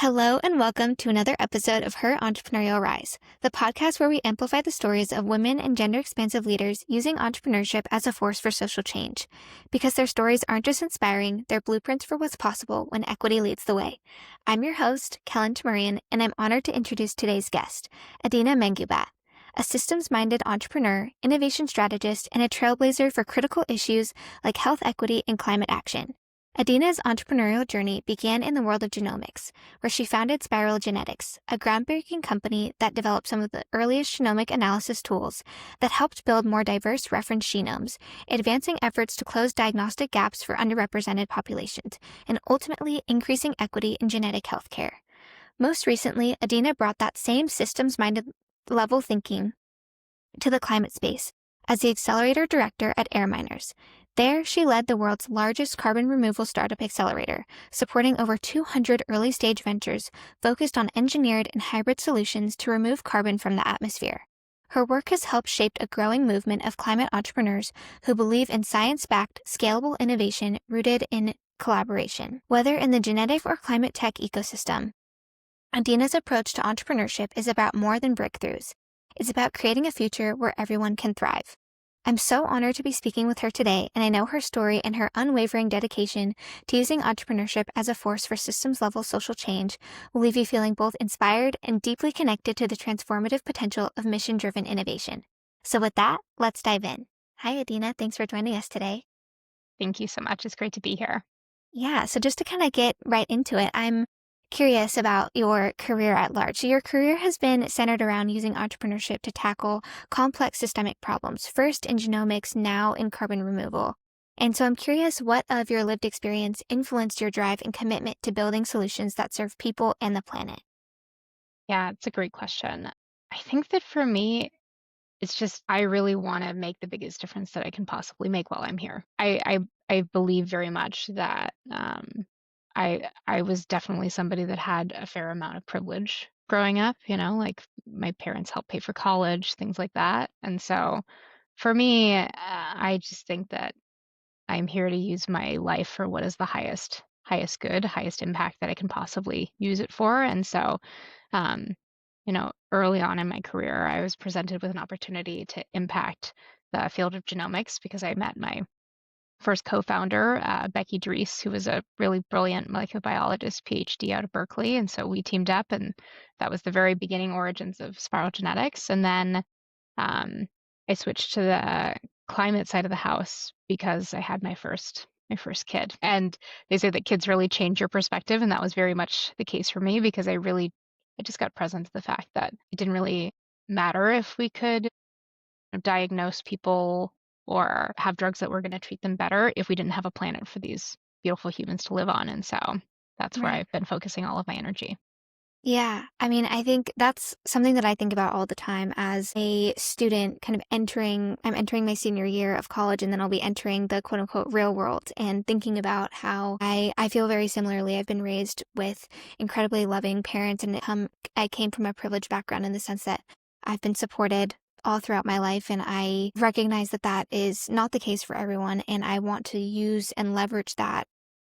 Hello and welcome to another episode of Her Entrepreneurial Rise, the podcast where we amplify the stories of women and gender-expansive leaders using entrepreneurship as a force for social change. Because their stories aren't just inspiring, they're blueprints for what's possible when equity leads the way. I'm your host, Kelen, and I'm honored to introduce today's guest, Adina Mangubat, a systems-minded entrepreneur, innovation strategist, and a trailblazer for critical issues like health equity and climate action. Adina's entrepreneurial journey began in the world of genomics, where she founded Spiral Genetics, a groundbreaking company that developed some of the earliest genomic analysis tools that helped build more diverse reference genomes, advancing efforts to close diagnostic gaps for underrepresented populations, and ultimately increasing equity in genetic healthcare. Most recently, Adina brought that same systems-minded level thinking to the climate space as the Accelerator director at AirMiners. There, she led the world's largest carbon removal startup accelerator, supporting over 200 early-stage ventures focused on engineered and hybrid solutions to remove carbon from the atmosphere. Her work has helped shape a growing movement of climate entrepreneurs who believe in science-backed, scalable innovation rooted in collaboration. Whether in the genetic or climate tech ecosystem, Adina's approach to entrepreneurship is about more than breakthroughs. It's about creating a future where everyone can thrive. I'm so honored to be speaking with her today, and I know her story and her unwavering dedication to using entrepreneurship as a force for systems-level social change will leave you feeling both inspired and deeply connected to the transformative potential of mission-driven innovation. So with that, let's dive in. Hi, Adina. Thanks for joining us today. Thank you so much. It's great to be here. Yeah, so just to kind of get right into it, I'm curious about your career at large. So your career has been centered around using entrepreneurship to tackle complex systemic problems, first in genomics, now in carbon removal. And so I'm curious what of your lived experience influenced your drive and commitment to building solutions that serve people and the planet. Yeah, it's a great question. I think that for me, it's just I really want to make the biggest difference that I can possibly make while I'm here. I believe very much that I was definitely somebody that had a fair amount of privilege growing up, like my parents helped pay for college, things like that. And so for me, I just think that I'm here to use my life for what is the highest good, highest impact that I can possibly use it for. And so, um, early on in my career, I was presented with an opportunity to impact the field of genomics because I met my first co-founder, Becky Dries, who was a really brilliant molecular biologist, PhD out of Berkeley. And so we teamed up, and that was the very beginning origins of Spiral Genetics. And then um, I switched to the climate side of the house because I had my first kid. And they say that kids really change your perspective, and that was very much the case for me because I just got present to the fact that it didn't really matter if we could diagnose people or have drugs that were going to treat them better if we didn't have a planet for these beautiful humans to live on. And so that's where Right. I've been focusing all of my energy. Yeah, I mean, I think that's something that I think about all the time as a student kind of I'm entering my senior year of college, and then I'll be entering the quote unquote real world and thinking about how I feel very similarly. I've been raised with incredibly loving parents, and I came from a privileged background in the sense that I've been supported all throughout my life, and I recognize that that is not the case for everyone, and I want to use and leverage that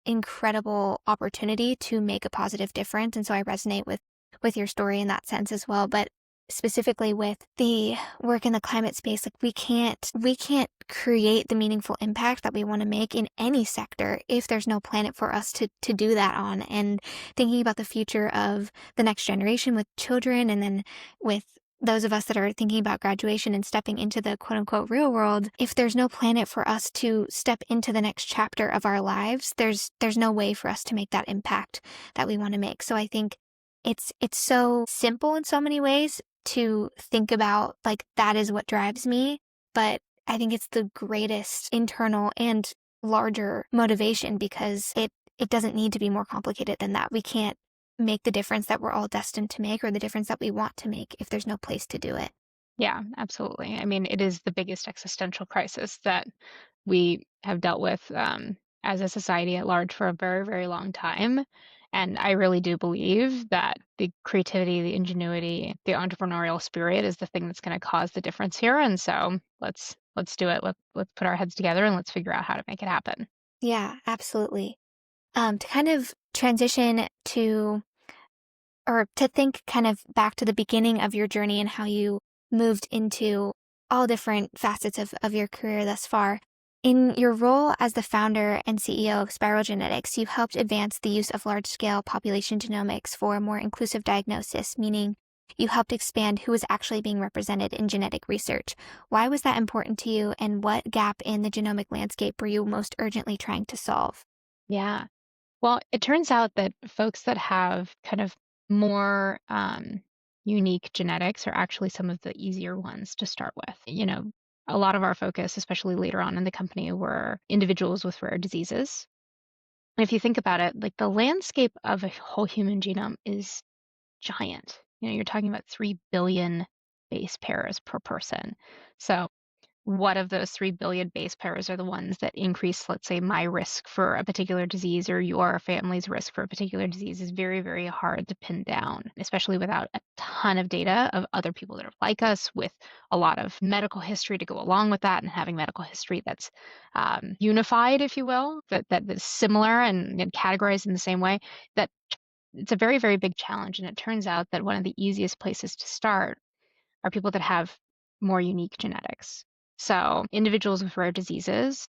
incredible opportunity to make a positive difference. And so I resonate with your story in that sense as well. But specifically with the work in the climate space, like we can't create the meaningful impact that we want to make in any sector if there's no planet for us to do that on. And thinking about the future of the next generation with children, and then with those of us that are thinking about graduation and stepping into the quote unquote real world, if there's no planet for us to step into the next chapter of our lives, there's no way for us to make that impact that we want to make. So I think it's so simple in so many ways to think about, like, that is what drives me, but I think it's the greatest internal and larger motivation because it doesn't need to be more complicated than that. We can't make the difference that we're all destined to make or the difference that we want to make if there's no place to do it. Yeah, absolutely. I mean, it is the biggest existential crisis that we have dealt with as a society at large for a very, very long time. And I really do believe that the creativity, the ingenuity, the entrepreneurial spirit is the thing that's going to cause the difference here. And so let's do it. Let's put our heads together and let's figure out how to make it happen. Yeah, absolutely. To kind of transition to or to think kind of back to the beginning of your journey and how you moved into all different facets of your career thus far. In your role as the founder and CEO of Spiral Genetics, you helped advance the use of large-scale population genomics for a more inclusive diagnosis, meaning you helped expand who was actually being represented in genetic research. Why was that important to you, and what gap in the genomic landscape were you most urgently trying to solve? Yeah. Well, it turns out that folks that have kind of more unique genetics are actually some of the easier ones to start with. A lot of our focus, especially later on in the company, were individuals with rare diseases. And if you think about it, like the landscape of a whole human genome is giant. You're talking about 3 billion base pairs per person. So what of those 3 billion base pairs are the ones that increase, let's say, my risk for a particular disease or your family's risk for a particular disease is very, very hard to pin down, especially without a ton of data of other people that are like us with a lot of medical history to go along with that and having medical history that's unified, if you will, that is similar and categorized in the same way. That it's a very, very big challenge. And it turns out that one of the easiest places to start are people that have more unique genetics. So individuals with rare diseases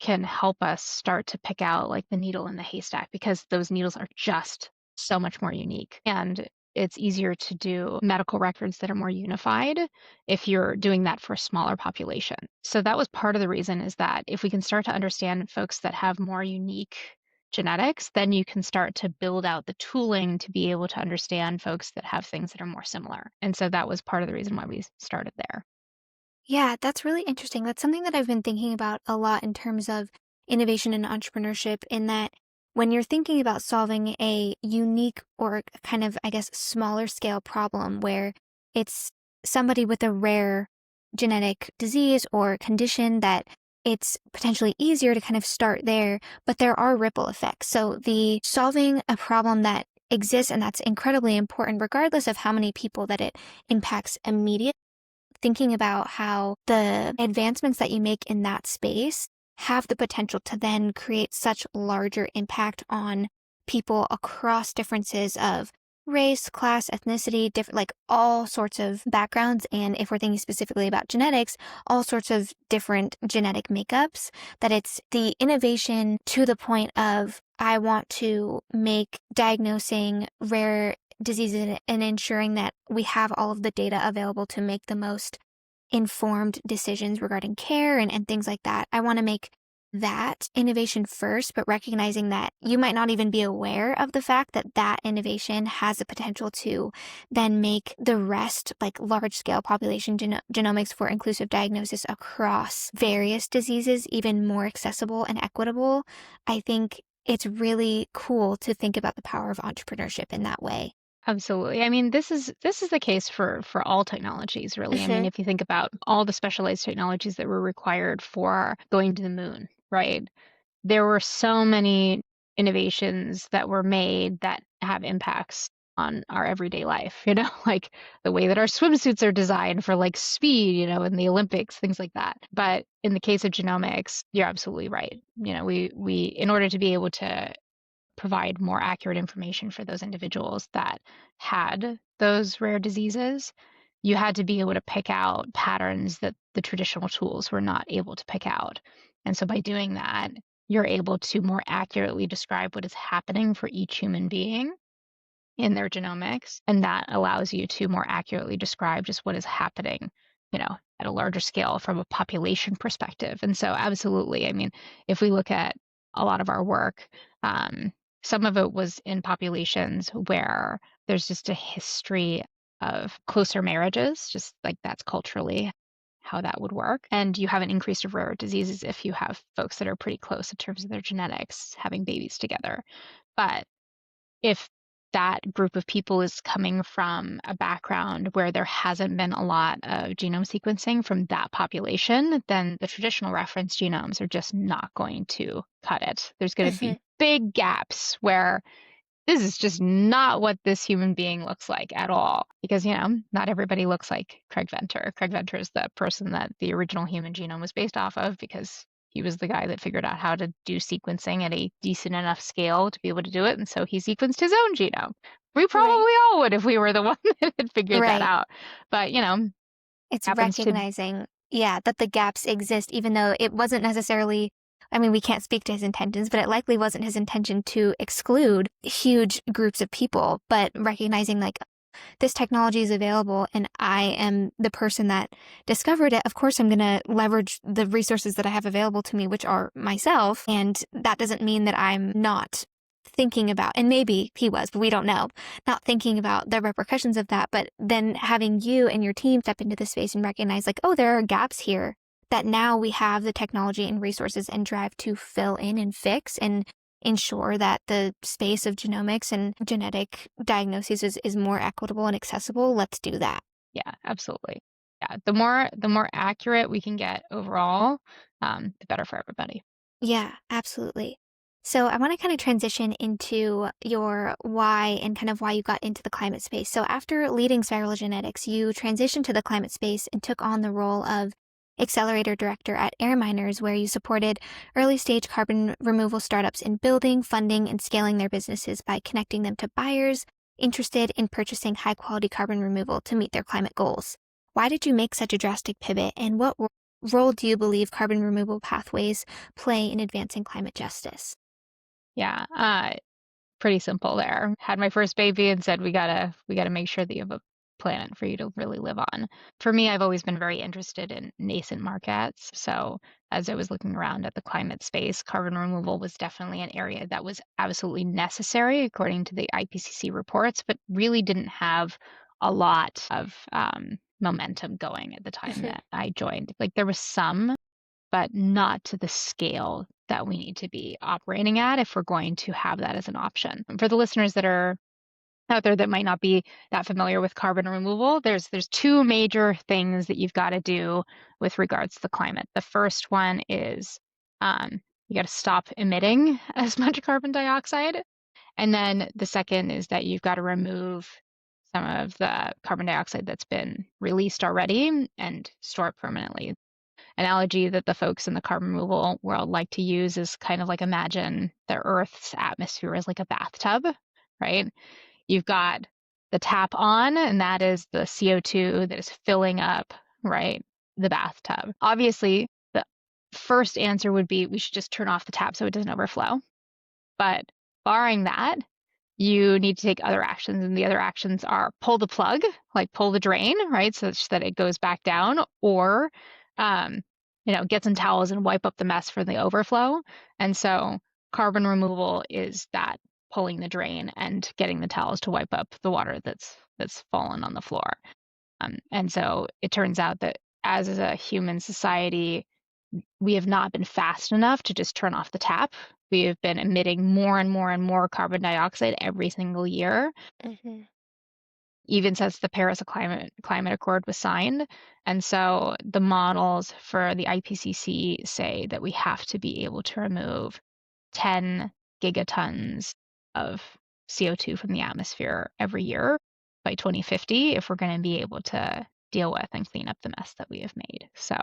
can help us start to pick out like the needle in the haystack because those needles are just so much more unique. And it's easier to do medical records that are more unified if you're doing that for a smaller population. So that was part of the reason, is that if we can start to understand folks that have more unique genetics, then you can start to build out the tooling to be able to understand folks that have things that are more similar. And so that was part of the reason why we started there. Yeah, that's really interesting. That's something that I've been thinking about a lot in terms of innovation and entrepreneurship, in that when you're thinking about solving a unique or kind of, I guess, smaller scale problem where it's somebody with a rare genetic disease or condition, that it's potentially easier to kind of start there, but there are ripple effects. So the solving a problem that exists and that's incredibly important, regardless of how many people that it impacts immediately, thinking about how the advancements that you make in that space have the potential to then create such larger impact on people across differences of race, class, ethnicity, different, like all sorts of backgrounds. And if we're thinking specifically about genetics, all sorts of different genetic makeups, that it's the innovation to the point of, I want to make diagnosing rare diseases and ensuring that we have all of the data available to make the most informed decisions regarding care and things like that. I want to make that innovation first, but recognizing that you might not even be aware of the fact that that innovation has the potential to then make the rest, like large scale population genomics for inclusive diagnosis across various diseases, even more accessible and equitable. I think it's really cool to think about the power of entrepreneurship in that way. Absolutely. I mean, this is the case for all technologies, really. I mean, Hmm. if you think about all the specialized technologies that were required for going to the moon, right? There were so many innovations that were made that have impacts on our everyday life, like the way that our swimsuits are designed for like speed, in the Olympics, things like that. But in the case of genomics, you're absolutely right. We in order to be able to provide more accurate information for those individuals that had those rare diseases, you had to be able to pick out patterns that the traditional tools were not able to pick out. And so by doing that, you're able to more accurately describe what is happening for each human being in their genomics. And that allows you to more accurately describe just what is happening, at a larger scale from a population perspective. And so, absolutely, I mean, if we look at a lot of our work, some of it was in populations where there's just a history of closer marriages, just like that's culturally how that would work. And you have an increase of rare diseases if you have folks that are pretty close in terms of their genetics having babies together. But if that group of people is coming from a background where there hasn't been a lot of genome sequencing from that population, then the traditional reference genomes are just not going to cut it. There's going to be big gaps where this is just not what this human being looks like at all. Because, not everybody looks like Craig Venter. Craig Venter is the person that the original human genome was based off of because he was the guy that figured out how to do sequencing at a decent enough scale to be able to do it. And so he sequenced his own genome. We Right. probably all would if we were the one that had figured that Right. out. But, It's happens to, recognizing, yeah, that the gaps exist, even though it wasn't necessarily, I mean, we can't speak to his intentions, but it likely wasn't his intention to exclude huge groups of people, but recognizing like this technology is available and I am the person that discovered it. Of course, I'm going to leverage the resources that I have available to me, which are myself. And that doesn't mean that I'm not thinking about, and maybe he was, but we don't know, not thinking about the repercussions of that. But then having you and your team step into the space and recognize like, oh, there are gaps here that now we have the technology and resources and drive to fill in and fix and ensure that the space of genomics and genetic diagnoses is more equitable and accessible. Let's do that. yeah, absolutely. Yeah, the more accurate we can get overall, the better for everybody. Yeah, absolutely. So I want to kind of transition into your why and kind of why you got into the climate space. So after leading Spiral Genetics, you transitioned to the climate space and took on the role of Accelerator Director at AirMiners, where you supported early stage carbon removal startups in building, funding, and scaling their businesses by connecting them to buyers interested in purchasing high quality carbon removal to meet their climate goals. Why did you make such a drastic pivot, and what role do you believe carbon removal pathways play in advancing climate justice? Yeah, pretty simple there. Had my first baby and said we gotta make sure that you have a planet for you to really live on. For me, I've always been very interested in nascent markets. So as I was looking around at the climate space, carbon removal was definitely an area that was absolutely necessary according to the IPCC reports, but really didn't have a lot of momentum going at the time Mhm. that I joined. Like there was some, but not to the scale that we need to be operating at if we're going to have that as an option. For the listeners that are out there that might not be that familiar with carbon removal, there's two major things that you've got to do with regards to the climate. The first one is you got to stop emitting as much carbon dioxide. And then the second is that you've got to remove some of the carbon dioxide that's been released already and store it permanently. Analogy that the folks in the carbon removal world like to use is kind of like imagine the Earth's atmosphere as like a bathtub, right? You've got the tap on, and that is the CO2 that is filling up, right, the bathtub. Obviously, the first answer would be we should just turn off the tap so it doesn't overflow. But barring that, you need to take other actions, and the other actions are pull the plug, like pull the drain, right, such that it goes back down, or um, get some towels and wipe up the mess for the overflow. And so carbon removal is that pulling the drain and getting the towels to wipe up the water that's fallen on the floor. And so it turns out that as a human society, we have not been fast enough to just turn off the tap. We have been emitting more and more and more carbon dioxide every single year, Hmm. even since the Paris Climate Accord was signed. And so the models for the IPCC say that we have to be able to remove 10 gigatons of CO2 from the atmosphere every year by 2050 if we're going to be able to deal with and clean up the mess that we have made. So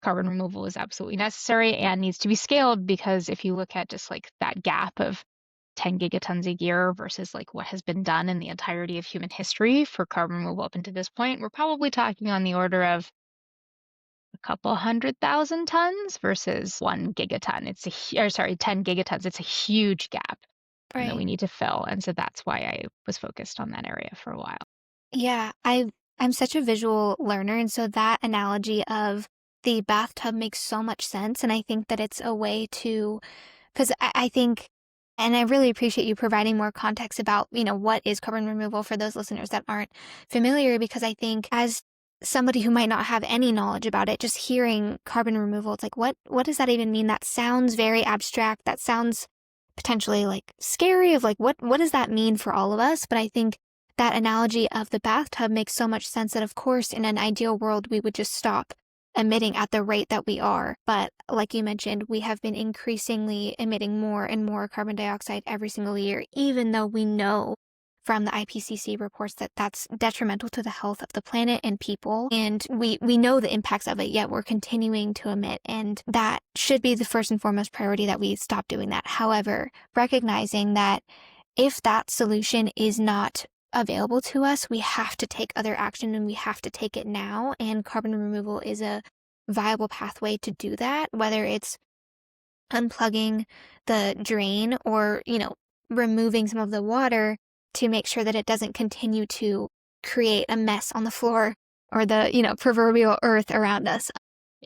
carbon removal is absolutely necessary and needs to be scaled, because if you look at just like that gap of 10 gigatons a year versus like what has been done in the entirety of human history for carbon removal up until this point, we're probably talking on the order of a couple 100,000 tons versus 1 gigaton. Or sorry, 10 gigatons. It's a huge gap that we Right. need to fill. And so that's why I was focused on that area for a while. Yeah, I'm such a visual learner, and so that analogy of the bathtub makes so much sense. And I think that it's a way to, because I think, and I really appreciate you providing more context about, what is carbon removal for those listeners that aren't familiar, because I think as somebody who might not have any knowledge about it, just hearing carbon removal, it's like, what does that even mean? That sounds very abstract. That sounds potentially like scary of like, what does that mean for all of us? But I think that analogy of the bathtub makes so much sense that, of course, in an ideal world, we would just stop emitting at the rate that we are. But like you mentioned, we have been increasingly emitting more and more carbon dioxide every single year, even though we know from the IPCC reports that that's detrimental to the health of the planet and people. And we know the impacts of it, yet we're continuing to emit. And that should be the first and foremost priority, that we stop doing that. However, recognizing that if that solution is not available to us, we have to take other action and we have to take it now. And carbon removal is a viable pathway to do that, whether it's unplugging the drain or, removing some of the water to make sure that it doesn't continue to create a mess on the floor or the, proverbial earth around us.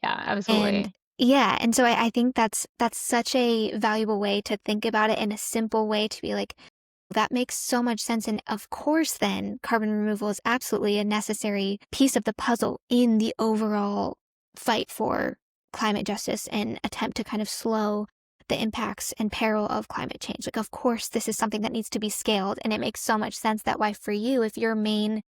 Yeah, And absolutely. yeah, and so I think that's such a valuable way to think about it, in a simple way to be like, that makes so much sense. And of course, then carbon removal is absolutely a necessary piece of the puzzle in the overall fight for climate justice and attempt to kind of slow the impacts and peril of climate change. Like, of course, this is something that needs to be scaled. And it makes so much sense that why for you, if your main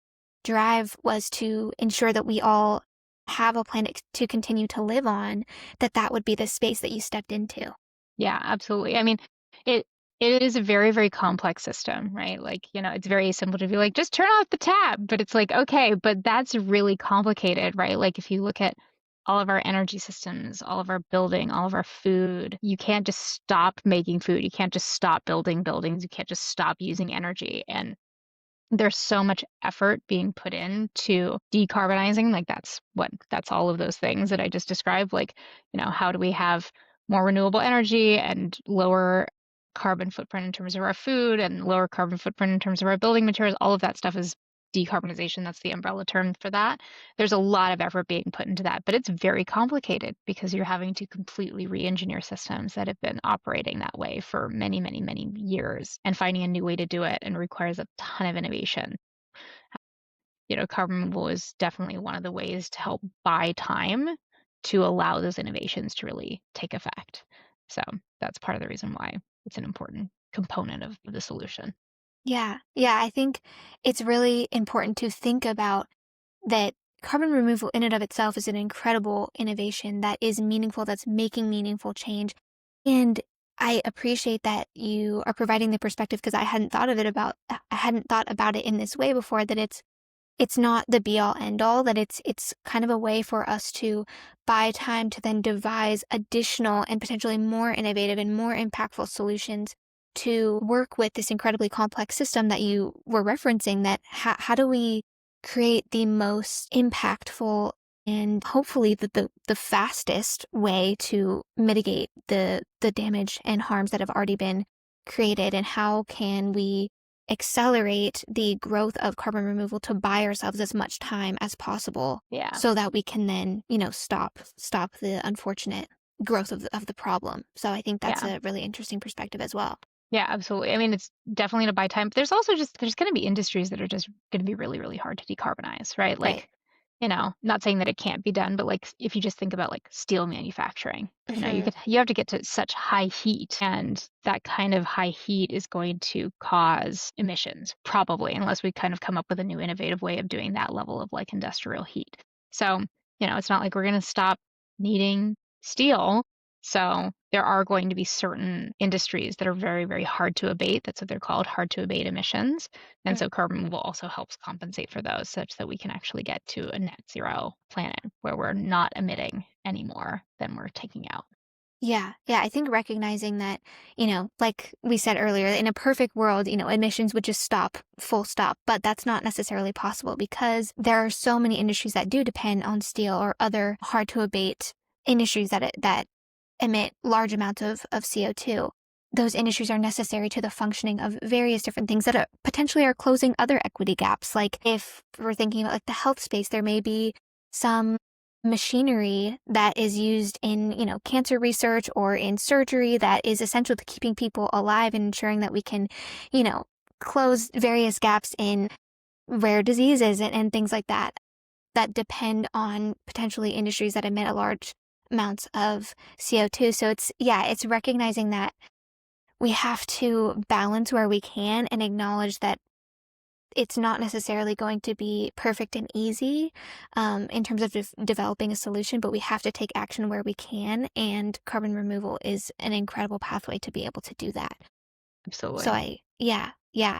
drive was to ensure that we all have a planet to continue to live on, that would be the space that you stepped into. Yeah, absolutely. I mean, it it is a very, very complex system, right? Like, it's very simple to be like, just turn off the tap. But it's like, okay, but that's really complicated, right? Like if you look at all of our energy systems, all of our building, all of our food, you can't just stop making food. You can't just stop building buildings. You can't just stop using energy. And there's so much effort being put into decarbonizing. Like that's all of those things that I just described. Like, how do we have more renewable energy and lower carbon footprint in terms of our food and lower carbon footprint in terms of our building materials? All of that stuff is decarbonization. That's the umbrella term for that. There's a lot of effort being put into that, but it's very complicated because you're having to completely re-engineer systems that have been operating that way for many, many, many years, and finding a new way to do it and requires a ton of innovation. Carbon removal is definitely one of the ways to help buy time to allow those innovations to really take effect. So that's part of the reason why it's an important component of the solution. Yeah. Yeah. I think it's really important to think about that carbon removal in and of itself is an incredible innovation that is meaningful, that's making meaningful change. And I appreciate that you are providing the perspective, because I hadn't thought about it in this way before, that it's not the be all end all, that it's kind of a way for us to buy time to then devise additional and potentially more innovative and more impactful solutions to work with this incredibly complex system that you were referencing. That how do we create the most impactful and hopefully the fastest way to mitigate the damage and harms that have already been created, and how can we accelerate the growth of carbon removal to buy ourselves as much time as possible, Yeah. so that we can then, stop the unfortunate growth of the problem. So I think that's Yeah. a really interesting perspective as well. Yeah, absolutely. I mean, it's definitely to buy time, but there's also there's going to be industries that are just going to be really, really hard to decarbonize, right? Right. Like, not saying that it can't be done, but like if you just think about like steel manufacturing, Hmm. you have to get to such high heat, and that kind of high heat is going to cause emissions, probably, unless we kind of come up with a new innovative way of doing that level of like industrial heat. So, it's not like we're going to stop needing steel. So there are going to be certain industries that are very, very hard to abate. That's what they're called, hard to abate emissions. And so carbon removal also helps compensate for those, such that we can actually get to a net zero planet where we're not emitting any more than we're taking out. Yeah, yeah. I think recognizing that, like we said earlier, in a perfect world, emissions would just stop, full stop. But that's not necessarily possible, because there are so many industries that do depend on steel or other hard to abate industries that emit large amounts of CO2. Those industries are necessary to the functioning of various different things that potentially are closing other equity gaps. Like if we're thinking about like the health space, there may be some machinery that is used in, cancer research or in surgery that is essential to keeping people alive and ensuring that we can, you know, close various gaps in rare diseases and things like that depend on potentially industries that emit a large amounts of CO2. So it's recognizing that we have to balance where we can and acknowledge that it's not necessarily going to be perfect and easy in terms of developing a solution, but we have to take action where we can, and carbon removal is an incredible pathway to be able to do that. So Absolutely. yeah.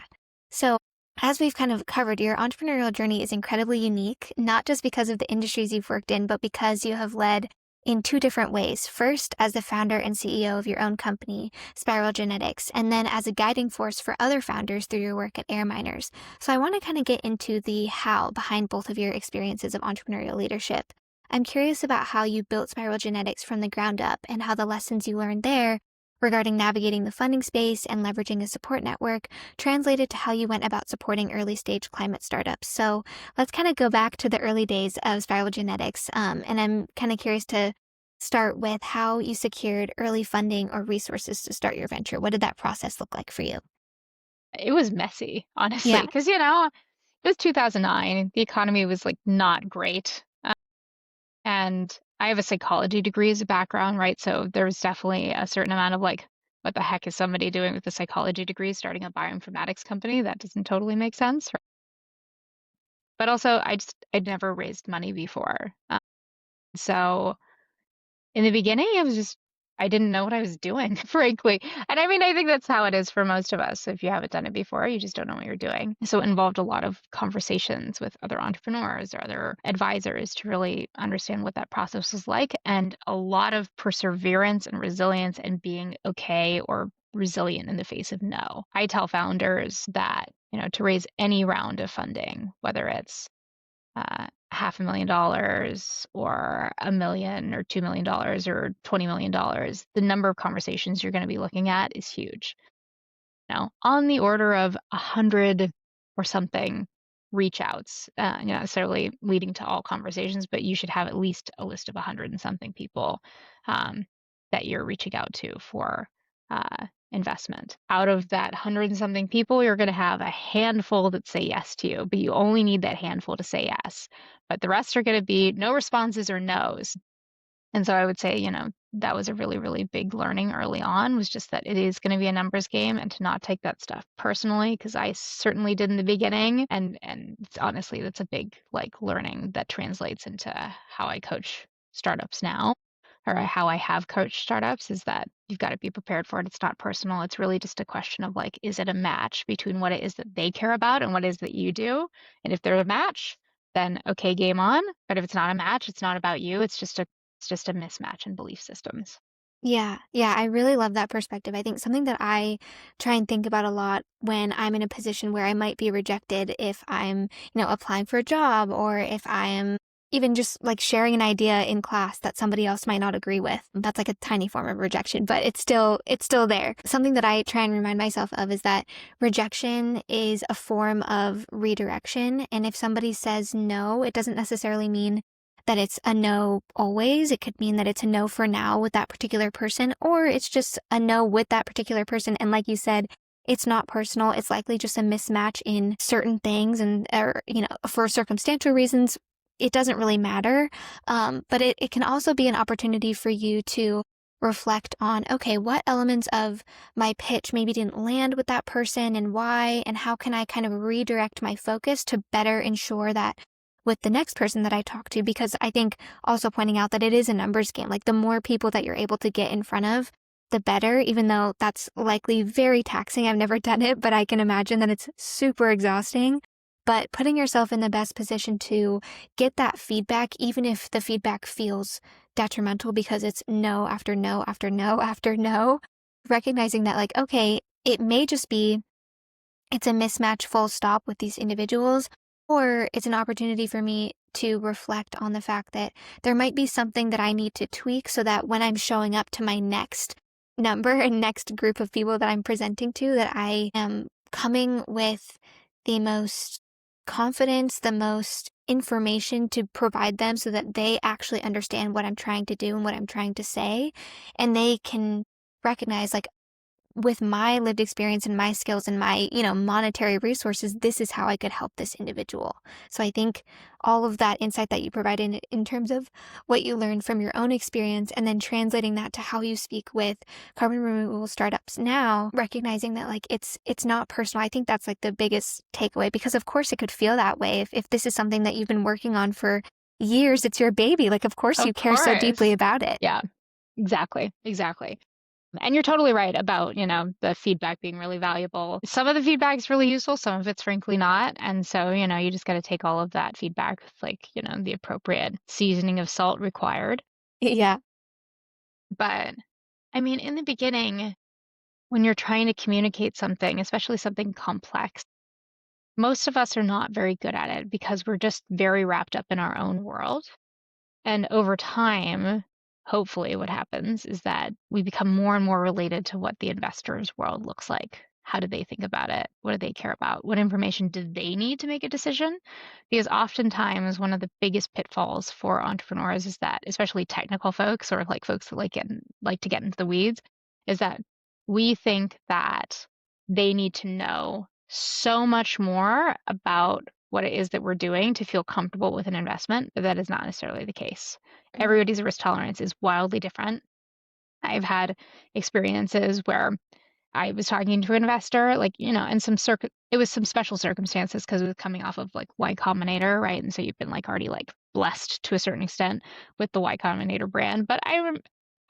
So as we've kind of covered, your entrepreneurial journey is incredibly unique, not just because of the industries you've worked in, but because you have led in two different ways. First, as the founder and CEO of your own company, Spiral Genetics, and then as a guiding force for other founders through your work at AirMiners. So I want to kind of get into the how behind both of your experiences of entrepreneurial leadership. I'm curious about how you built Spiral Genetics from the ground up and how the lessons you learned there regarding navigating the funding space and leveraging a support network translated to how you went about supporting early stage climate startups. So let's kind of go back to the early days of Spiral Genetics. And I'm kind of curious to start with how you secured early funding or resources to start your venture. What did that process look like for you? It was messy, honestly, Yeah. because, it was 2009. The economy was like not great. And I have a psychology degree as a background, right? So there was definitely a certain amount of like, what the heck is somebody doing with a psychology degree starting a bioinformatics company? That doesn't totally make sense. Right? But also, I'd never raised money before. So in the beginning, I didn't know what I was doing, frankly. And I mean, I think that's how it is for most of us. If you haven't done it before, you just don't know what you're doing. So it involved a lot of conversations with other entrepreneurs or other advisors to really understand what that process was like, and a lot of perseverance and resilience and being okay or resilient in the face of no. I tell founders that, to raise any round of funding, whether it's $500,000 or $1 million or $2 million or $20 million, the number of conversations you're going to be looking at is huge. On the order of 100 or something reach outs, not necessarily leading to all conversations, but you should have at least a list of 100 and something people that you're reaching out to for investment. Out of that 100 and something people, you're going to have a handful that say yes to you, but you only need that handful to say yes. But the rest are going to be no responses or no's. And so I would say, that was a really, really big learning early on, was just that it is going to be a numbers game, and to not take that stuff personally, because I certainly did in the beginning. And honestly, that's a big like learning that translates into how I coach startups now, or how I have coached startups, is that you've got to be prepared for it. It's not personal. It's really just a question of like, is it a match between what it is that they care about and what it is that you do? And if they're a match, then okay, game on. But if it's not a match, it's not about you. It's just a mismatch in belief systems. Yeah, I really love that perspective. I think something that I try and think about a lot when I'm in a position where I might be rejected if I'm, applying for a job, or if I am even just like sharing an idea in class that somebody else might not agree with. That's like a tiny form of rejection, but it's still there. Something that I try and remind myself of is that rejection is a form of redirection. And if somebody says no, it doesn't necessarily mean that it's a no always. It could mean that it's a no for now with that particular person, or it's just a no with that particular person. And like you said, it's not personal. It's likely just a mismatch in certain things, and, or, for circumstantial reasons, it doesn't really matter. But it can also be an opportunity for you to reflect on, okay, what elements of my pitch maybe didn't land with that person and why, and how can I kind of redirect my focus to better ensure that with the next person that I talk to. Because I think also pointing out that it is a numbers game. Like, the more people that you're able to get in front of, the better, even though that's likely very taxing. I've never done it, but I can imagine that it's super exhausting. But putting yourself in the best position to get that feedback, even if the feedback feels detrimental because it's no after no after no after no, recognizing that, like, okay, it may just be it's a mismatch full stop with these individuals, or it's an opportunity for me to reflect on the fact that there might be something that I need to tweak so that when I'm showing up to my next number and next group of people that I'm presenting to, that I am coming with the most confidence, the most information to provide them so that they actually understand what I'm trying to do and what I'm trying to say. And they can recognize, like, with my lived experience and my skills and my, monetary resources, this is how I could help this individual. So I think all of that insight that you provide in terms of what you learned from your own experience, and then translating that to how you speak with carbon removal startups now, recognizing that, like, it's not personal. I think that's like the biggest takeaway, because of course it could feel that way if this is something that you've been working on for years. It's your baby. Like, of course you Of care so deeply course. about it. Yeah, exactly. Exactly. And you're totally right about, the feedback being really valuable. Some of the feedback is really useful, some of it's frankly not. And so, you just got to take all of that feedback with, like, the appropriate seasoning of salt required. Yeah. But I mean, in the beginning, when you're trying to communicate something, especially something complex, most of us are not very good at it because we're just very wrapped up in our own world. And over time, hopefully, what happens is that we become more and more related to what the investor's world looks like. How do they think about it? What do they care about? What information do they need to make a decision? Because oftentimes, one of the biggest pitfalls for entrepreneurs is that, especially technical folks or like folks that like to get into the weeds, is that we think that they need to know so much more about what it is that we're doing to feel comfortable with an investment, but that is not necessarily the case. Mm. Everybody's risk tolerance is wildly different. I've had experiences where I was talking to an investor, like, and it was some special circumstances because it was coming off of like Y Combinator, right? And so you've been like already like blessed to a certain extent with the Y Combinator brand. But I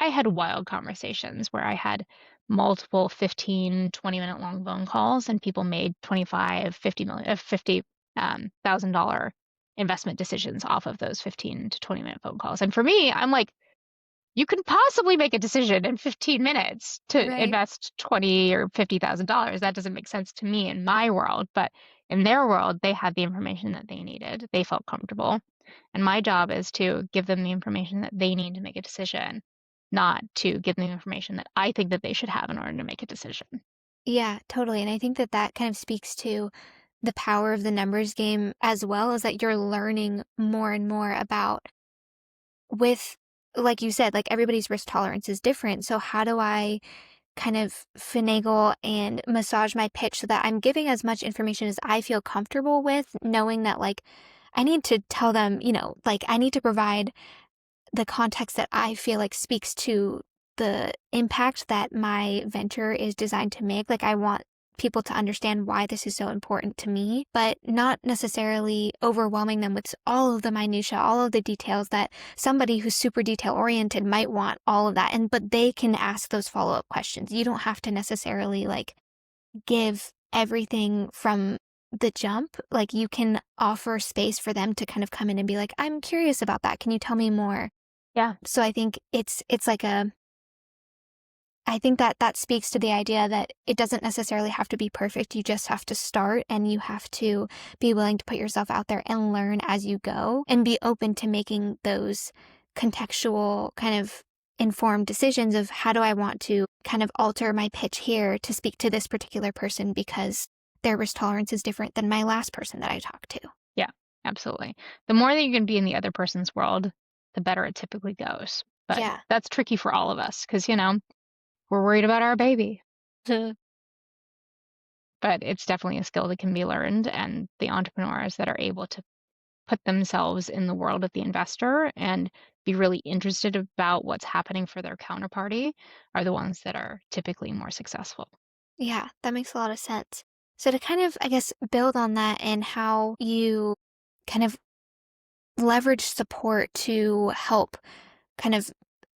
had wild conversations where I had multiple 15, 20-minute long phone calls and people made 25, 50 million, $50,000 investment decisions off of those 15 to 20-minute phone calls. And for me, I'm like, you can possibly make a decision in 15 minutes to Right. invest 20 or $50,000. That doesn't make sense to me in my world, but in their world, they had the information that they needed. They felt comfortable. And my job is to give them the information that they need to make a decision, not to give them the information that I think that they should have in order to make a decision. Yeah, totally. And I think that that kind of speaks to the power of the numbers game as well, as that you're learning more and more about with, like you said, like everybody's risk tolerance is different. So how do I kind of finagle and massage my pitch so that I'm giving as much information as I feel comfortable with, knowing that like I need to tell them, like I need to provide the context that I feel like speaks to the impact that my venture is designed to make. Like, I want people to understand why this is so important to me, but not necessarily overwhelming them with all of the minutia, all of the details that somebody who's super detail oriented might want all of that. But they can ask those follow-up questions. You don't have to necessarily like give everything from the jump. Like you can offer space for them to kind of come in and be like, I'm curious about that. Can you tell me more? Yeah. So I think it's like I think that that speaks to the idea that it doesn't necessarily have to be perfect. You just have to start and you have to be willing to put yourself out there and learn as you go and be open to making those contextual kind of informed decisions of how do I want to kind of alter my pitch here to speak to this particular person because their risk tolerance is different than my last person that I talked to. Yeah, absolutely. The more that you can be in the other person's world, the better it typically goes. But Yeah. that's tricky for all of us because, we're worried about our baby. But it's definitely a skill that can be learned. And the entrepreneurs that are able to put themselves in the world of the investor and be really interested about what's happening for their counterparty are the ones that are typically more successful. Yeah, that makes a lot of sense. So to kind of, I guess, build on that and how you kind of leverage support to help kind of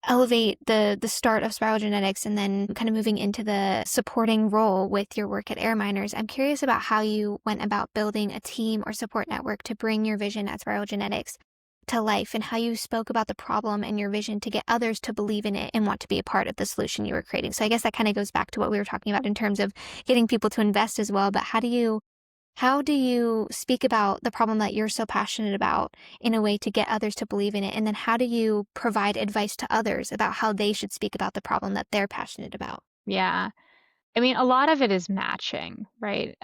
elevate the start of spiral genetics and then kind of moving into the supporting role with your work at AirMiners. I'm curious about how you went about building a team or support network to bring your vision at spiral genetics to life and how you spoke about the problem and your vision to get others to believe in it and want to be a part of the solution you were creating. So I guess that kind of goes back to what we were talking about in terms of getting people to invest as well. But how do you speak about the problem that you're so passionate about in a way to get others to believe in it? And then how do you provide advice to others about how they should speak about the problem that they're passionate about? Yeah. I mean, a lot of it is matching, right?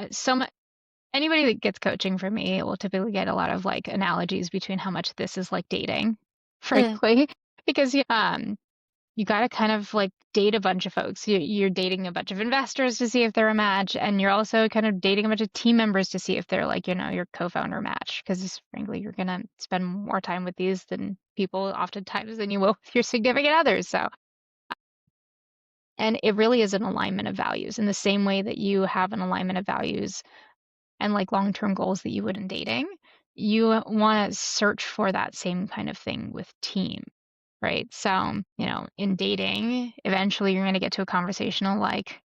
Anybody that gets coaching from me will typically get a lot of like analogies between how much this is like dating, Mm. frankly, because you got to kind of like date a bunch of folks. You're dating a bunch of investors to see if they're a match, and you're also kind of dating a bunch of team members to see if they're like, your co-founder match. Because frankly, you're gonna spend more time with these than people oftentimes than you will with your significant others. So, and it really is an alignment of values in the same way that you have an alignment of values and like long-term goals that you would in dating. You want to search for that same kind of thing with team. Right. So, in dating, eventually you're going to get to a conversational like,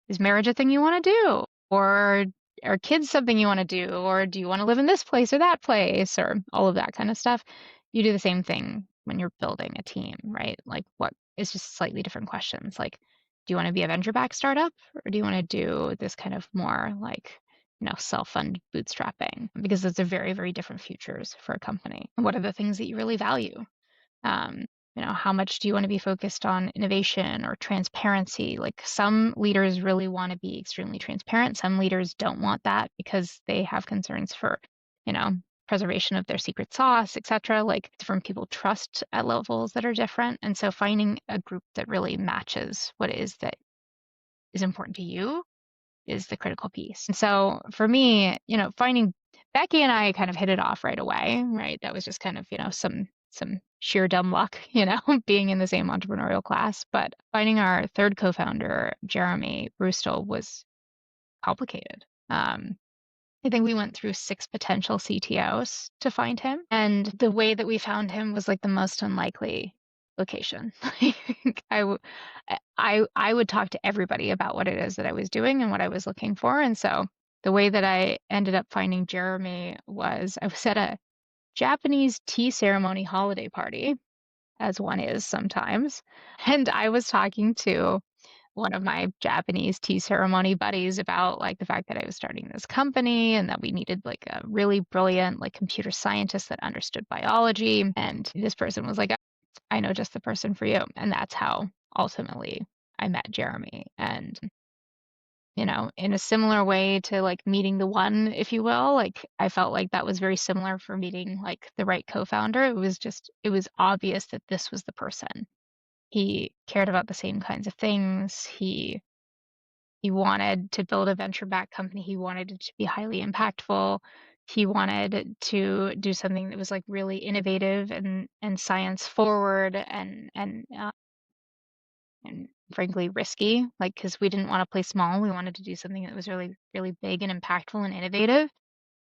is marriage a thing you want to do? Or are kids something you want to do? Or do you want to live in this place or that place? Or all of that kind of stuff. You do the same thing when you're building a team, right? Like what is just slightly different questions. Like, do you want to be a venture-backed startup, or do you want to do this kind of more like, self-fund bootstrapping? Because those are very, very different futures for a company. What are the things that you really value? Um, how much do you want to be focused on innovation or transparency? Like some leaders really want to be extremely transparent. Some leaders don't want that because they have concerns for, you know, preservation of their secret sauce, etc. Like different people trust at levels that are different. And so finding a group that really matches what it is that is important to you is the critical piece. And so for me, finding Becky and I kind of hit it off right away, right? That was just kind of, some sheer dumb luck, being in the same entrepreneurial class. But finding our third co-founder, Jeremy Brustel, was complicated. I think we went through 6 potential CTOs to find him. And the way that we found him was like the most unlikely location. Like, I would talk to everybody about what it is that I was doing and what I was looking for. And so the way that I ended up finding Jeremy was I was at a Japanese tea ceremony holiday party, as one is sometimes. And I was talking to one of my Japanese tea ceremony buddies about like the fact that I was starting this company and that we needed like a really brilliant like computer scientist that understood biology. And this person was like, I know just the person for you. And that's how ultimately I met Jeremy. And in a similar way to like meeting the one, if you will, like I felt like that was very similar for meeting like the right co-founder. It was obvious that this was the person. He cared about the same kinds of things. He wanted to build a venture-backed company. He wanted it to be highly impactful. He wanted to do something that was like really innovative and science forward and frankly risky, like because we didn't want to play small. We wanted to do something that was really, really big and impactful and innovative.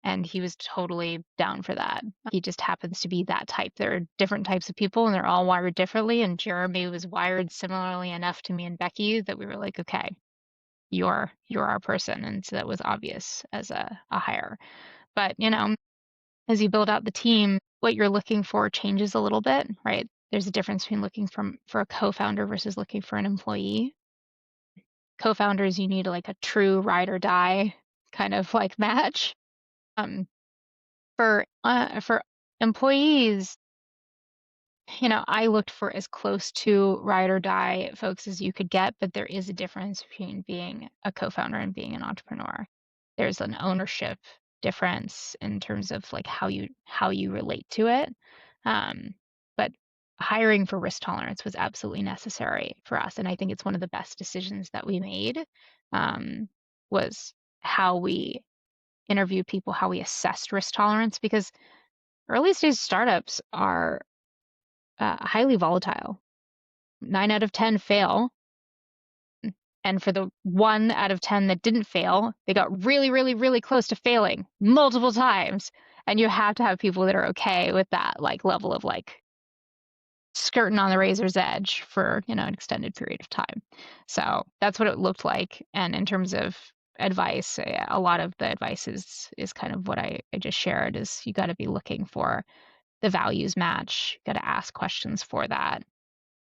And he was totally down for that. He just happens to be that type. There are different types of people and they're all wired differently. And Jeremy was wired similarly enough to me and Becky that we were like, okay, you're our person. And so that was obvious as a hire. But, as you build out the team, what you're looking for changes a little bit, right? There's a difference between looking for a co-founder versus looking for an employee. Co-founders, you need like a true ride or die kind of like match. For employees, I looked for as close to ride or die folks as you could get, but there is a difference between being a co-founder and being an entrepreneur. There's an ownership difference in terms of like how you relate to it. But hiring for risk tolerance was absolutely necessary for us, and I think it's one of the best decisions that we made. Was how we interviewed people, how we assessed risk tolerance, because early stage startups are highly volatile. 9 out of 10 fail. And for the 1 out of 10 that didn't fail, they got really, really, really close to failing multiple times. And you have to have people that are okay with that like level of like skirting on the razor's edge for, an extended period of time. So that's what it looked like. And in terms of advice, a lot of the advice is kind of what I just shared is you got to be looking for the values match. You got to ask questions for that.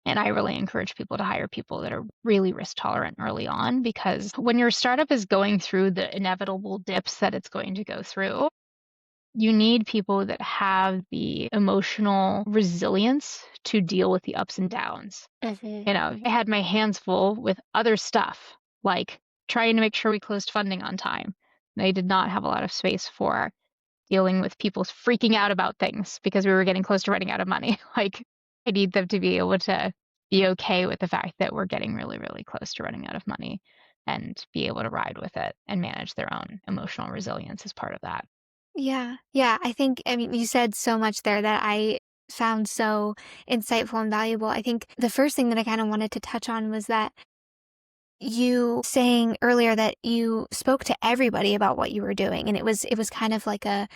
And I really encourage people to hire people that are really risk tolerant early on, because when your startup is going through the inevitable dips that it's going to go through, you need people that have the emotional resilience to deal with the ups and downs. I had my hands full with other stuff, like trying to make sure we closed funding on time. I did not have a lot of space for dealing with people freaking out about things because we were getting close to running out of money. Like, I need them to be able to be okay with the fact that we're getting really, really close to running out of money and be able to ride with it and manage their own emotional resilience as part of that. Yeah. Yeah. I mean, you said so much there that I found so insightful and valuable. I think the first thing that I kind of wanted to touch on was that you saying earlier that you spoke to everybody about what you were doing. And it was kind of like a,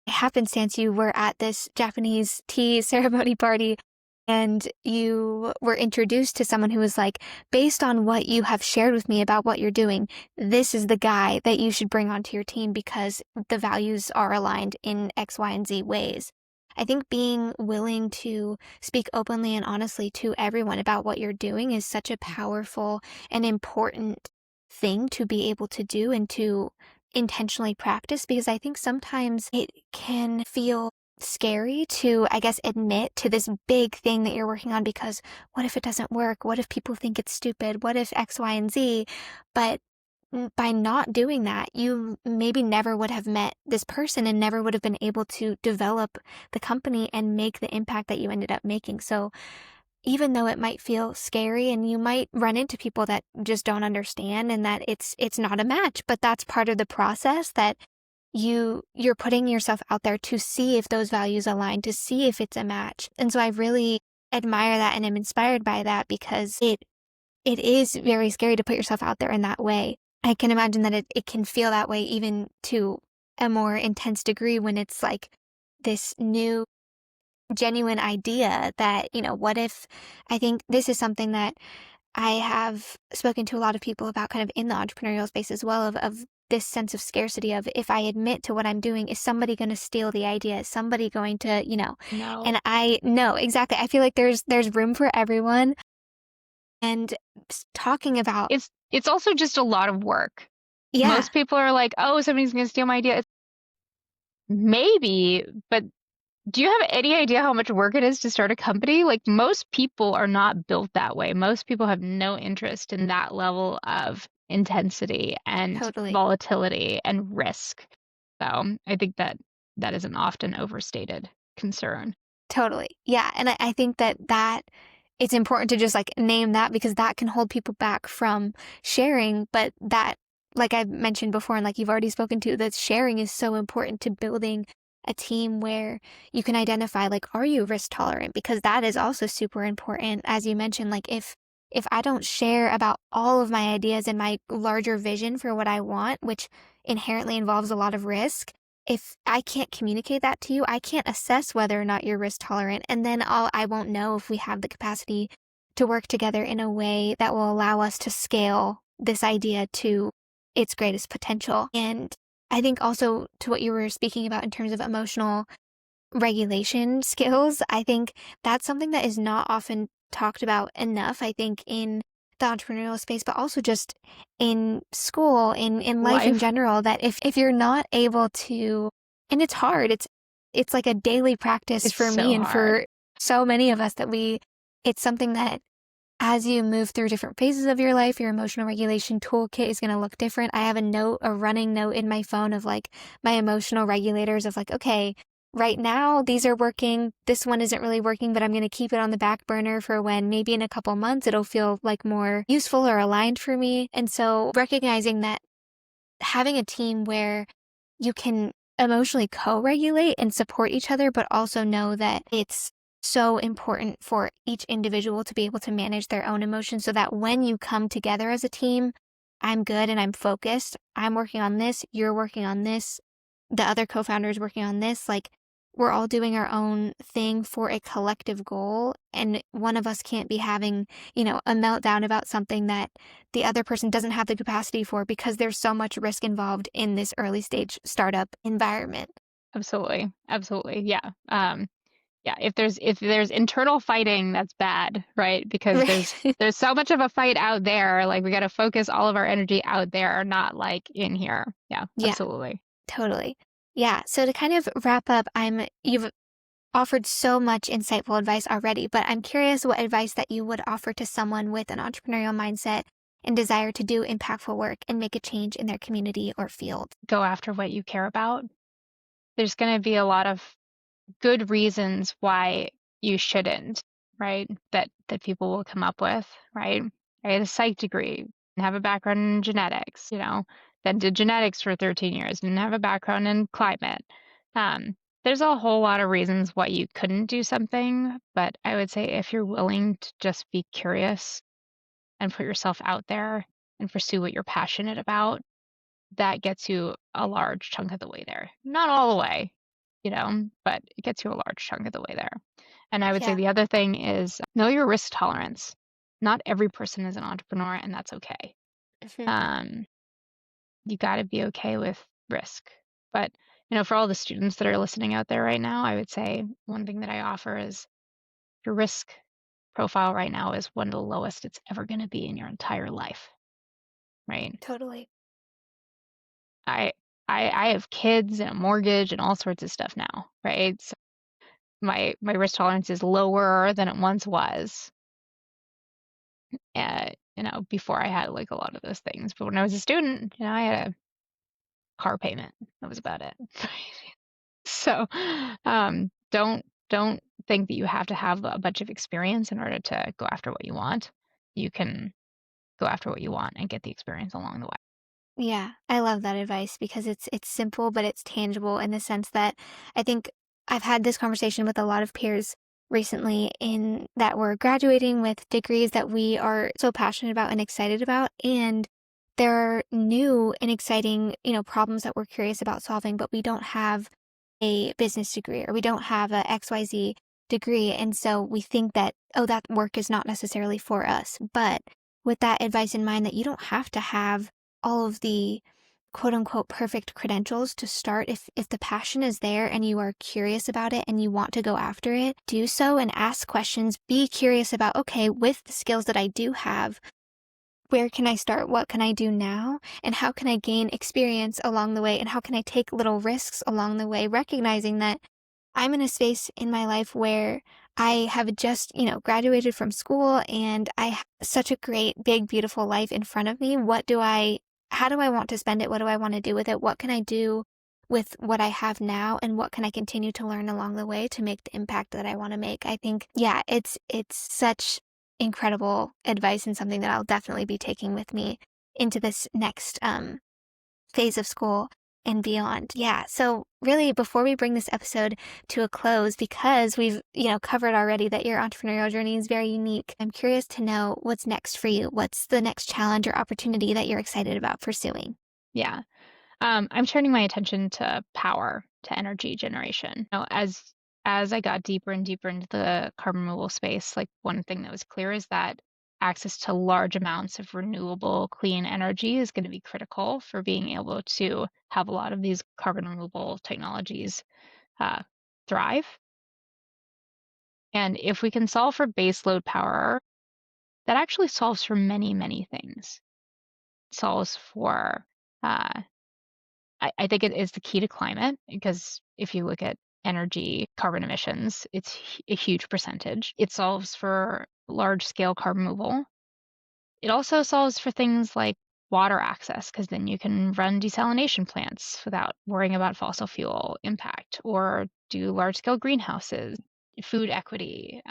happenstance. You were at this Japanese tea ceremony party and you were introduced to someone who was like, based on what you have shared with me about what you're doing, this is the guy that you should bring onto your team because the values are aligned in X, Y, and Z ways. I think being willing to speak openly and honestly to everyone about what you're doing is such a powerful and important thing to be able to do and to intentionally practice, because I think sometimes it can feel scary to, I guess, admit to this big thing that you're working on, because what if it doesn't work? What if people think it's stupid? What if X, Y, and Z? But by not doing that, you maybe never would have met this person and never would have been able to develop the company and make the impact that you ended up making. So even though it might feel scary and you might run into people that just don't understand and that it's not a match, but that's part of the process, that you're putting yourself out there to see if those values align, to see if it's a match. And so I really admire that and am inspired by that, because it is very scary to put yourself out there in that way. I can imagine that it can feel that way even to a more intense degree when it's like this new genuine idea that, what if, I think this is something that I have spoken to a lot of people about kind of in the entrepreneurial space as well, of this sense of scarcity of, if I admit to what I'm doing, is somebody going to steal the idea? Is somebody going to, No. and I know exactly. I feel like there's room for everyone. And talking about, It's also just a lot of work. yeah, Most people are like, oh, somebody's going to steal my idea. Maybe, but do you have any idea how much work it is to start a company? Like, most people are not built that way. Most people have no interest in that level of intensity and totally. volatility and risk. So I think that is an often overstated concern. Totally. Yeah. And I think that it's important to just like name that, because that can hold people back from sharing. But that, like I've mentioned before, and like you've already spoken to, that sharing is so important to building a team where you can identify, like, are you risk tolerant? Because that is also super important. As you mentioned, like if I don't share about all of my ideas and my larger vision for what I want, which inherently involves a lot of risk, if I can't communicate that to you, I can't assess whether or not you're risk tolerant. And then I won't know if we have the capacity to work together in a way that will allow us to scale this idea to its greatest potential. And I think also to what you were speaking about in terms of emotional regulation skills, I think that's something that is not often talked about enough, I think, in the entrepreneurial space, but also just in school, in life in Life general, that if you're not able to, and it's hard, it's like a daily practice is for me so and hard. for so many of us, that it's something that as you move through different phases of your life, your emotional regulation toolkit is going to look different. I have a running note in my phone of like my emotional regulators of like, okay, right now these are working. This one isn't really working, but I'm going to keep it on the back burner for when maybe in a couple months it'll feel like more useful or aligned for me. And so recognizing that having a team where you can emotionally co-regulate and support each other, but also know that it's so important for each individual to be able to manage their own emotions, so that when you come together as a team, I'm good and I'm focused. I'm working on this, you're working on this, the other co-founder is working on this. Like, we're all doing our own thing for a collective goal. And one of us can't be having, a meltdown about something that the other person doesn't have the capacity for, because there's so much risk involved in this early stage startup environment. Absolutely. Absolutely. Yeah. Yeah, if there's internal fighting, that's bad, right? Because there's Right. there's so much of a fight out there. Like, we got to focus all of our energy out there, not like in here. Yeah, Yeah, absolutely. totally. Yeah. So to kind of wrap up, you've offered so much insightful advice already, but I'm curious what advice that you would offer to someone with an entrepreneurial mindset and desire to do impactful work and make a change in their community or field. Go after what you care about. There's going to be a lot of good reasons why you shouldn't, right? That people will come up with, right? I had a psych degree and have a background in genetics, then did genetics for 13 years and have a background in climate. There's a whole lot of reasons why you couldn't do something, but I would say if you're willing to just be curious and put yourself out there and pursue what you're passionate about, that gets you a large chunk of the way there. Not all the way, but it gets you a large chunk of the way there. And I would say Yeah. the other thing is know your risk tolerance. Not every person is an entrepreneur, and that's okay. Mhm. Um, you got to be okay with risk. But For all the students that are listening out there right now, I would say one thing that I offer is your risk profile right now is one of the lowest it's ever going to be in your entire life, right? Totally. I I have kids and a mortgage and all sorts of stuff now, right? So my risk tolerance is lower than it once was, before I had like a lot of those things. But when I was a student, I had a car payment. That was about it. So, don't think that you have to have a bunch of experience in order to go after what you want. You can go after what you want and get the experience along the way. Yeah, I love that advice because it's simple, but it's tangible in the sense that I think I've had this conversation with a lot of peers recently in that we're graduating with degrees that we are so passionate about and excited about. And there are new and exciting, problems that we're curious about solving, but we don't have a business degree or we don't have a XYZ degree. And so we think that, oh, that work is not necessarily for us. But with that advice in mind, that you don't have to have all of the quote unquote perfect credentials to start. If the passion is there and you are curious about it and you want to go after it, do so and ask questions. Be curious about, okay, with the skills that I do have, where can I start? What can I do now? And how can I gain experience along the way? And how can I take little risks along the way, recognizing that I'm in a space in my life where I have just, graduated from school and I have such a great, big, beautiful life in front of me. How do I want to spend it? What do I want to do with it? What can I do with what I have now? And what can I continue to learn along the way to make the impact that I want to make? I think, yeah, it's such incredible advice and something that I'll definitely be taking with me into this next phase of school and beyond. Yeah. So really, before we bring this episode to a close, because we've, covered already that your entrepreneurial journey is very unique, I'm curious to know what's next for you. What's the next challenge or opportunity that you're excited about pursuing? Yeah. I'm turning my attention to power, to energy generation. As I got deeper and deeper into the carbon removal space, like one thing that was clear is that access to large amounts of renewable clean energy is going to be critical for being able to have a lot of these carbon removal technologies thrive. And if we can solve for baseload power, that actually solves for many, many things. It solves for uh, I think it is the key to climate because if you look at energy carbon emissions, it's a huge percentage. It solves for large scale carbon removal. It also solves for things like water access because then you can run desalination plants without worrying about fossil fuel impact or do large scale greenhouses, food equity.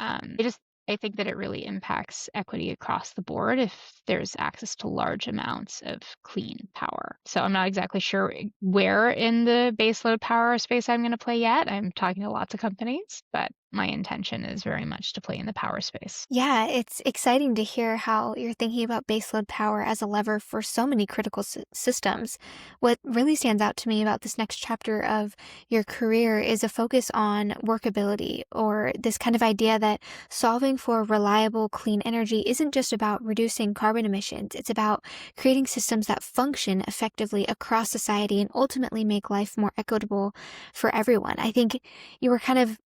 I think that it really impacts equity across the board if there's access to large amounts of clean power. So I'm not exactly sure where in the baseload power space I'm going to play yet. I'm talking to lots of companies, but my intention is very much to play in the power space. Yeah, it's exciting to hear how you're thinking about baseload power as a lever for so many critical systems. What really stands out to me about this next chapter of your career is a focus on workability, or this kind of idea that solving for reliable, clean energy isn't just about reducing carbon emissions. It's about creating systems that function effectively across society and ultimately make life more equitable for everyone. I think you were kind of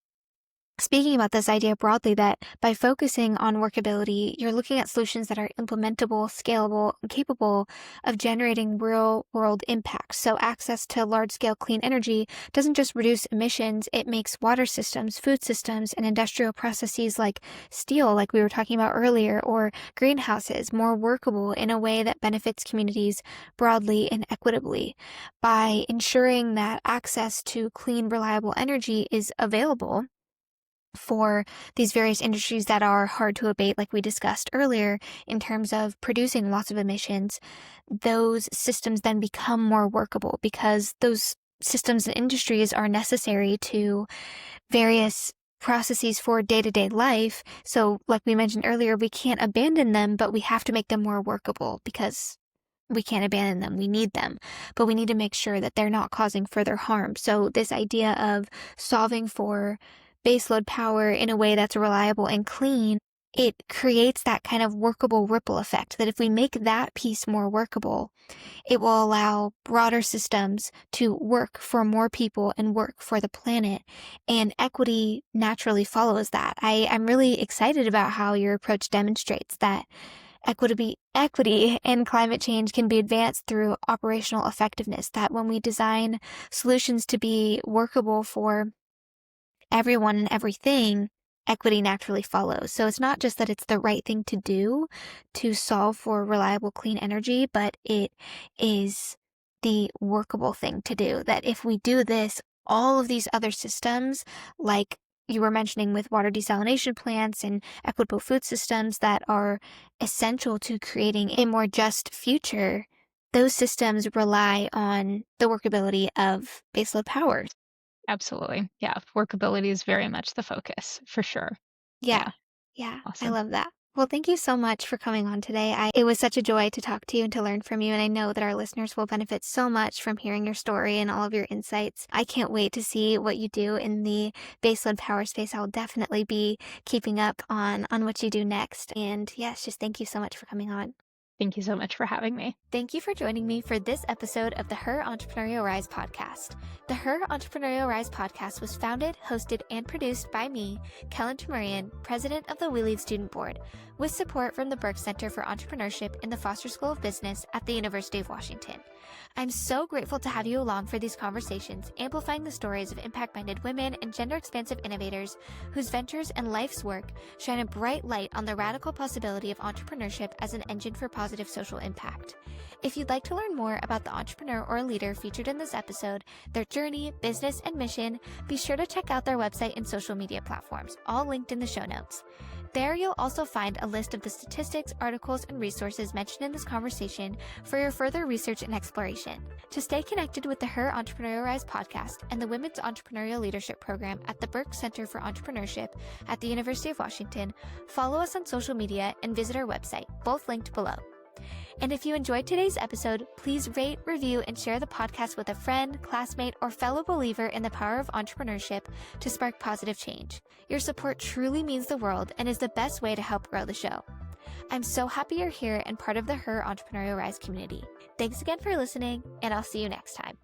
speaking about this idea broadly, that by focusing on workability, you're looking at solutions that are implementable, scalable, and capable of generating real world impact. So access to large scale clean energy doesn't just reduce emissions, it makes water systems, food systems, and industrial processes like steel, like we were talking about earlier, or greenhouses more workable in a way that benefits communities broadly and equitably. By ensuring that access to clean, reliable energy is available for these various industries that are hard to abate, like we discussed earlier, in terms of producing lots of emissions, those systems then become more workable because those systems and industries are necessary to various processes for day-to-day life. So, like we mentioned earlier, we can't abandon them, but we have to make them more workable because we can't abandon them. We need them, but we need to make sure that they're not causing further harm. So this idea of solving for baseload power in a way that's reliable and clean it creates that kind of workable ripple effect that if we make that piece more workable, it will allow broader systems to work for more people and work for the planet. And equity naturally follows that. I'm really excited about how your approach demonstrates that equity and climate change can be advanced through operational effectiveness, that when we design solutions to be workable for everyone and everything, equity naturally follows. So it's not just that it's the right thing to do to solve for reliable, clean energy, but it is the workable thing to do. That if we do this, all of these other systems, like you were mentioning with water desalination plants and equitable food systems that are essential to creating a more just future, those systems rely on the workability of baseload power. Absolutely. Yeah. Workability is very much the focus for sure. Yeah. Yeah. Yeah. I Awesome. love that. Well, thank you so much for coming on today. It was such a joy to talk to you and to learn from you. And I know that our listeners will benefit so much from hearing your story and all of your insights. I can't wait to see what you do in the baseload power space. I'll definitely be keeping up on what you do next. And yes, just thank you so much for coming on. Thank you so much for having me. Thank you for joining me for this episode of the Her Entrepreneurial Rise podcast. The Her Entrepreneurial Rise podcast was founded, hosted, and produced by me, Kelen, president of the We Lead Student Board, with support from the Burke Center for Entrepreneurship in the Foster School of Business at the University of Washington. I'm so grateful to have you along for these conversations, amplifying the stories of impact-minded women and gender-expansive innovators whose ventures and life's work shine a bright light on the radical possibility of entrepreneurship as an engine for positive social impact. If you'd like to learn more about the entrepreneur or leader featured in this episode, their journey, business, and mission, be sure to check out their website and social media platforms, all linked in the show notes. There you'll also find a list of the statistics, articles, and resources mentioned in this conversation for your further research and exploration. To stay connected with the Her Entrepreneurial Rise podcast and the Women's Entrepreneurial Leadership Program at the Burke Center for Entrepreneurship at the University of Washington, follow us on social media and visit our website, both linked below. And if you enjoyed today's episode, please rate, review, and share the podcast with a friend, classmate, or fellow believer in the power of entrepreneurship to spark positive change. Your support truly means the world and is the best way to help grow the show. I'm so happy you're here and part of the Her Entrepreneurial Rise community. Thanks again for listening, and I'll see you next time.